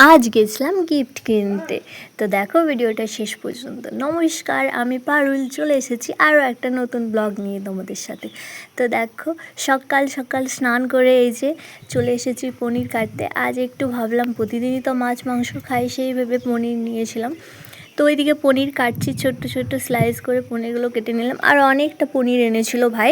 আজ গেছিলাম গিফট কিনতে। তো দেখো ভিডিওটা শেষ পর্যন্ত। নমস্কার, আমি পারুল, চলে এসেছি আরও একটা নতুন ব্লগ নিয়ে তোমাদের সাথে। তো দেখো সকাল সকাল স্নান করে এই যে চলে এসেছি পনির কাটতে। আজ একটু ভাবলাম প্রতিদিনই তো মাছ মাংস খাই, সেই ভেবে পনির নিয়েছিলাম। তো ওইদিকে পনির কাটছি, ছোট্ট ছোট্ট স্লাইস করে পনিরগুলো কেটে নিলাম। আর অনেকটা পনির এনেছিল ভাই,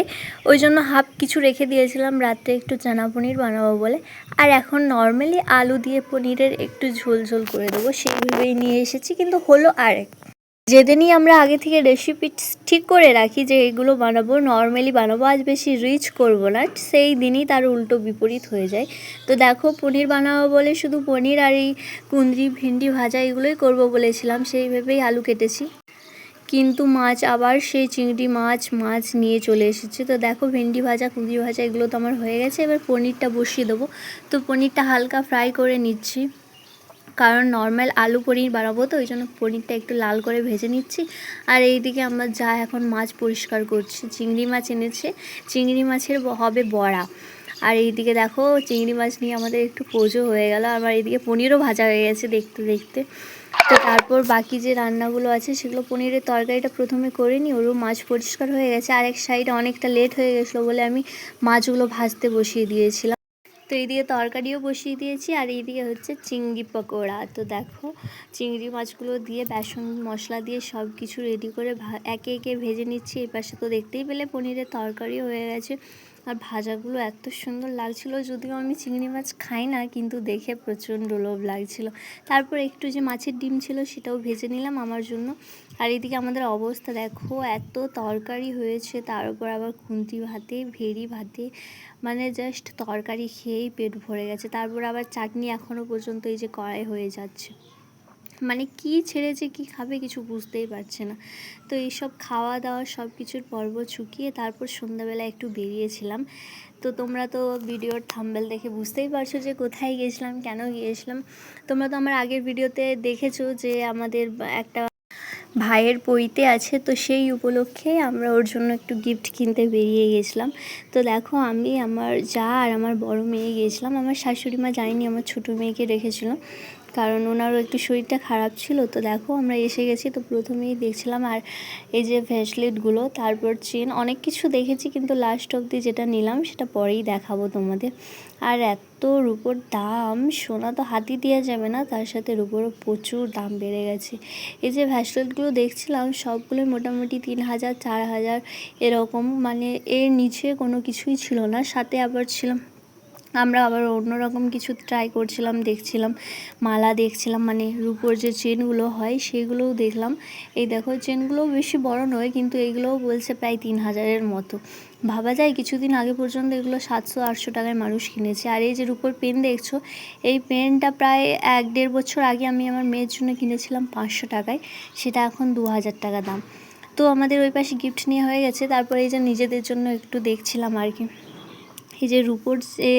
ওই জন্য হাফ কিছু রেখে দিয়েছিলাম রাত্রে একটু চানা পনির বানাবো বলে। আর এখন নর্মালি আলু দিয়ে পনিরের একটু ঝোল ঝোল করে দেবো, সেইভাবেই নিয়ে এসেছি। কিন্তু হলো আরেক, যেদিনই আমরা আগে থেকে রেসিপি ঠিক করে রাখি যে এগুলো বানাবো, নর্মালি বানাবো, আজ বেশি রিচ করব না, সেই দিনই তার উল্টো বিপরীত হয়ে যায়। তো দেখো পনির বানাবো বলে শুধু পনির আর এই কুঁদরি ভিন্ডি ভাজা এগুলোই করব বলেছিলাম, সেই ভেবেই আলু কেটেছি। কিন্তু মাছ, আবার সেই চিংড়ি মাছ নিয়ে চলে এসেছে। তো দেখো ভেন্ডি ভাজা কুঁদরি ভাজা এগুলো তো আমার হয়ে গেছে। এবার পনিরটা বসিয়ে দেবো। তো পনিরটা হালকা ফ্রাই করে নিচ্ছি, কারণ নর্মাল আলু পনির বানাবো, তো ওই জন্য পনিরটা একটু লাল করে ভেজে নিচ্ছি। আর এইদিকে আমার যা এখন মাছ পরিষ্কার করছি, চিংড়ি মাছ এনেছে, চিংড়ি মাছের হবে বড়া। আর এইদিকে দেখো চিংড়ি মাছ নিয়ে আমাদের একটু পোজও হয়ে গেল। আমার এইদিকে পনিরও ভাজা হয়ে গেছে দেখতে দেখতে। তো তারপর বাকি যে রান্নাগুলো আছে সেগুলো, পনিরের তরকারিটা প্রথমে করে নিই, ওরও মাছ পরিষ্কার হয়ে গেছে। আরেক সাইডে অনেকটা লেট হয়ে গেছিলো বলে আমি মাছগুলো ভাজতে বসিয়ে দিয়েছিলাম। তো এইদিকে তরকারিও বসিয়ে দিয়েছি, আর এইদিকে হচ্ছে চিংড়ি পকোড়া। তো দেখো চিংড়ি মাছগুলো দিয়ে বেসন মশলা দিয়ে সব কিছু রেডি করে একে একে ভেজে নিচ্ছি। এই পাশে তো দেখতেই পেলে পনিরের তরকারিও হয়ে গেছে। আর ভাজাগুলো এত সুন্দর লাগছিলো, যদিও আমি চিংড়ি মাছ খাই না, কিন্তু দেখে প্রচণ্ড লোভ লাগছিলো। তারপর একটু যে মাছের ডিম ছিল সেটাও ভেজে নিলাম আমার জন্য। আর এদিকে আমাদের অবস্থা দেখো, এত তরকারি হয়েছে, তার উপর আবার খুন্তি ভাতে ভেরি ভাতে, মানে জাস্ট তরকারি খেয়েই পেট ভরে গেছে। তারপর আবার চাটনি এখনও পর্যন্ত এই যে কড়াই হয়ে যাচ্ছে, মানে কি ছেড়েছে কি খাবে কিছু বুঝতেই পারছে না। তো এইসব খাওয়া দাওয়া সব কিছুর পর্ব চুকিয়ে তারপর সন্ধ্যাবেলা একটু বেরিয়েছিলাম। তো তোমরা তো ভিডিওর থাম্বনেল দেখে বুঝতেই পারছো যে কোথায় গিয়েছিলাম, কেন গিয়েছিলাম। তোমরা তো আমার আগের ভিডিওতে দেখেছো যে আমাদের একটা ভাইয়ের পৈতে আছে, তো সেই উপলক্ষে আমরা ওর জন্য একটু গিফট কিনতে বেরিয়ে গেছিলাম। তো দেখো আমি, আমার যা আর আমার বড় মেয়ে গিয়েছিলাম। আমার শাশুড়ি মা যায়নি, আমার ছোটো মেয়েকে রেখেছিল, কারণ ওনারও একটু শরীরটা খারাপ ছিল। তো দেখো আমরা এসে গেছি। তো প্রথমেই দেখছিলাম আর এই যে ভ্যাসলেটগুলো, তারপর চেন, অনেক কিছু দেখেছি, কিন্তু লাস্ট অবধি যেটা নিলাম সেটা পরেই দেখাবো তোমাদের। আর এত রুপোর দাম, সোনা তো হাতি দেওয়া যাবে না, তার সাথে রুপোরও প্রচুর দাম বেড়ে গেছে। এই যে ভ্যাসলেটগুলো দেখছিলাম সবগুলোই মোটামুটি 3,000 4,000 এরকম, মানে এর নিচে কোনো কিছুই ছিল না। সাথে আবার ছিলাম আমরা আবার অন্যরকম কিছু ট্রাই করছিলাম, দেখছিলাম মালা দেখছিলাম, মানে রূপোর যে চেনগুলো হয় সেগুলোও দেখলাম। এই দেখো চেনগুলোও বেশি বড় নয়, কিন্তু এইগুলোও বলছে প্রায় 3,000-এর মতো। ভাবা যায় কিছুদিন আগে পর্যন্ত এগুলো 700-800 টাকায় মানুষ কিনেছে। আর এই যে রূপোর পেন দেখছো, এই পেনটা প্রায় 1-1.5 বছর আগে আমি আমার মেয়ের জন্য কিনেছিলাম 500 টাকায়, সেটা এখন 2,000 টাকা দাম। তো আমাদের ওই পাশে গিফট নিয়ে হয়ে গেছে। তারপরে এই যে নিজেদের জন্য একটু দেখছিলাম আর কি। এই যে রুপোর যে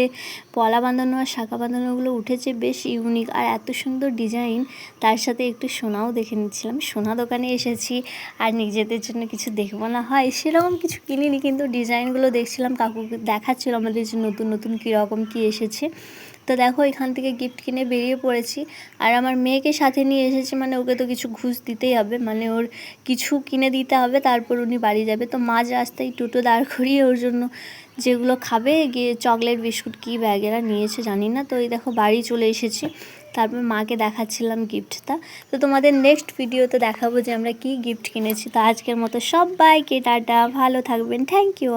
পলা বাঁধানো আর শাঁখা বাঁধানোগুলো উঠেছে, বেশ ইউনিক আর এত সুন্দর ডিজাইন। তার সাথে একটু সোনাও দেখে নিচ্ছিলাম। সোনা দোকানে এসেছি আর নিজেদের জন্য কিছু দেখবো না হয়, সেরকম কিছু কিনিনি, কিন্তু ডিজাইনগুলো দেখছিলাম, কাকুকে দেখাচ্ছিল আমাদের যে নতুন নতুন কীরকম কী এসেছে। তো দেখো এখান থেকে গিফট কিনে বেরিয়ে পড়েছি। আর আমার মেয়েকে সাথে নিয়ে এসেছি, মানে ওকে তো কিছু ঘুষ দিতেই হবে, মানে ওর কিছু কিনে দিতে হবে, তারপর উনি বাড়ি যাবে। তো মাঝ রাস্তায় টোটো দাঁড় করিয়ে ওর জন্য যেগুলো খাবে গিয়ে চকলেট বিস্কুট কী ব্যাগেরা নিয়েছে জানি না। তো এই দেখো বাড়ি চলে এসেছি। তারপর মাকে দেখাচ্ছিলাম গিফটটা। তো তোমাদের নেক্সট ভিডিওতে দেখাবো যে আমরা কি গিফট কিনেছি। তো আজকের মতো সবাইকে টাটা, ভালো থাকবেন, থ্যাংক ইউ।